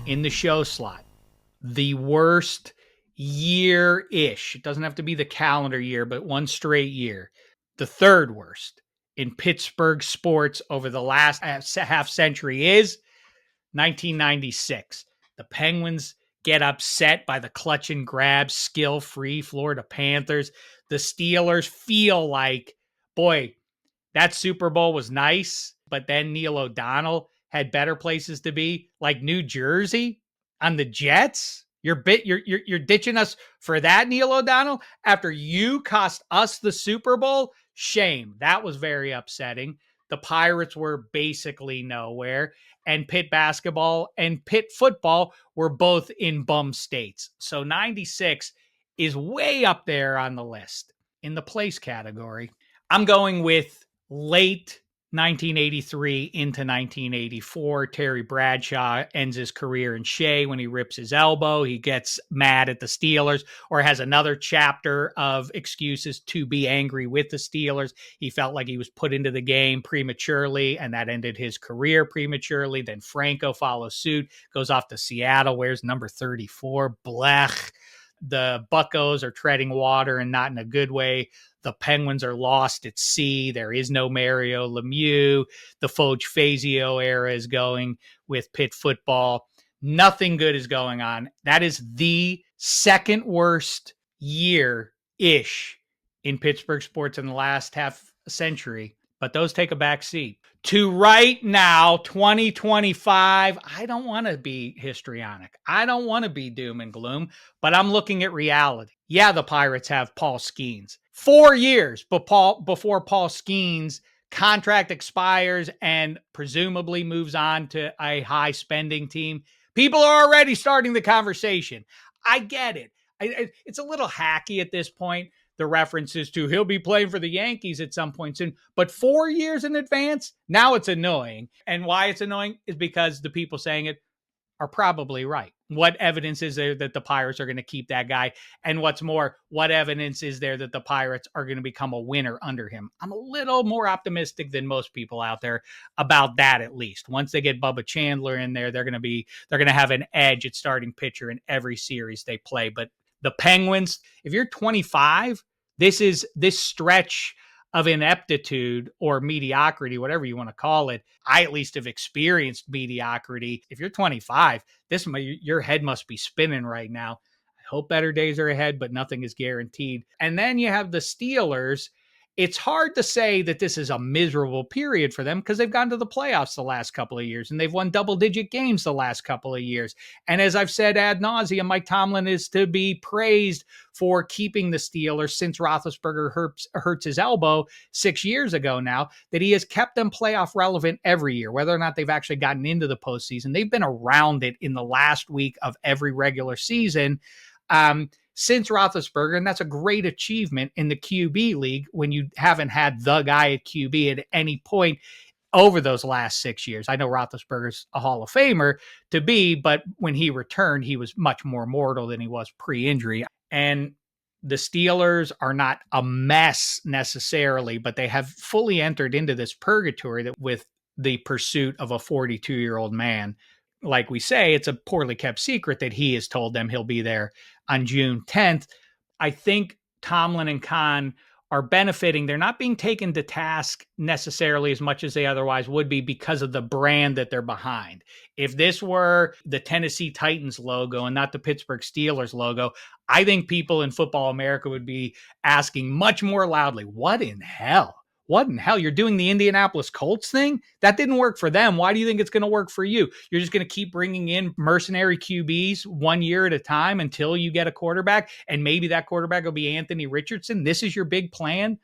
in the show slot, the worst year-ish. It doesn't have to be the calendar year, but one straight year. The third worst in Pittsburgh sports over the last half century is 1996. The Penguins get upset by the clutch and grab, skill-free Florida Panthers. The Steelers feel like, boy, that Super Bowl was nice, but then Neil O'Donnell had better places to be, like New Jersey on the Jets. You're ditching us for that, Neil O'Donnell, after you cost us the Super Bowl. Shame. That was very upsetting. The Pirates were basically nowhere, and Pitt basketball and Pitt football were both in bum states. So 96 is way up there on the list. In the place category, I'm going with late 1983 into 1984. Terry Bradshaw ends his career in Shea when he rips his elbow. He gets mad at the Steelers, or has another chapter of excuses to be angry with the Steelers. He felt like he was put into the game prematurely, and that ended his career prematurely. Then Franco follows suit, goes off to Seattle, wears number 34. Blech. The Buccos are treading water, and not in a good way. The Penguins are lost at sea. There is no Mario Lemieux. The Foge Fazio era is going with Pitt football. Nothing good is going on. That is the second worst year-ish in Pittsburgh sports in the last half century. But those take a back seat. To right now, 2025, I don't want to be histrionic. I don't want to be doom and gloom, but I'm looking at reality. Yeah, the Pirates have Paul Skeens. 4 years before Paul Skeens' contract expires and presumably moves on to a high spending team. People are already starting the conversation. I get it. It's a little hacky at this point. The references to he'll be playing for the Yankees at some point soon, but 4 years in advance, now it's annoying. And why it's annoying is because the people saying it are probably right. What evidence is there that the Pirates are going to keep that guy? And what's more, what evidence is there that the Pirates are going to become a winner under him? I'm a little more optimistic than most people out there about that, at least. Once they get Bubba Chandler in there, they're going to have an edge at starting pitcher in every series they play. But the Penguins, if you're 25, this stretch of ineptitude or mediocrity, whatever you want to call it. I at least have experienced mediocrity. If you're 25, your head must be spinning right now. I hope better days are ahead, but nothing is guaranteed. And then you have the Steelers. It's hard to say that this is a miserable period for them because they've gone to the playoffs the last couple of years and they've won double-digit games the last couple of years. And as I've said ad nauseum, Mike Tomlin is to be praised for keeping the Steelers since Roethlisberger hurts his elbow 6 years ago now, that he has kept them playoff relevant every year, whether or not they've actually gotten into the postseason. They've been around it in the last week of every regular season. Since Roethlisberger, and that's a great achievement in the QB league when you haven't had the guy at QB at any point over those last 6 years. I know Roethlisberger's a Hall of Famer to be, but when he returned, he was much more mortal than he was pre-injury. And the Steelers are not a mess necessarily, but they have fully entered into this purgatory that with the pursuit of a 42-year-old man. Like we say, it's a poorly kept secret that he has told them he'll be there on June 10th. I think Tomlin and Khan are benefiting. They're not being taken to task necessarily as much as they otherwise would be because of the brand that they're behind. If this were the Tennessee Titans logo and not the Pittsburgh Steelers logo, I think people in football America would be asking much more loudly, what in hell? What in hell? You're doing the Indianapolis Colts thing? That didn't work for them. Why do you think it's going to work for you? You're just going to keep bringing in mercenary QBs 1 year at a time until you get a quarterback, and maybe that quarterback will be Anthony Richardson. This is your big plan?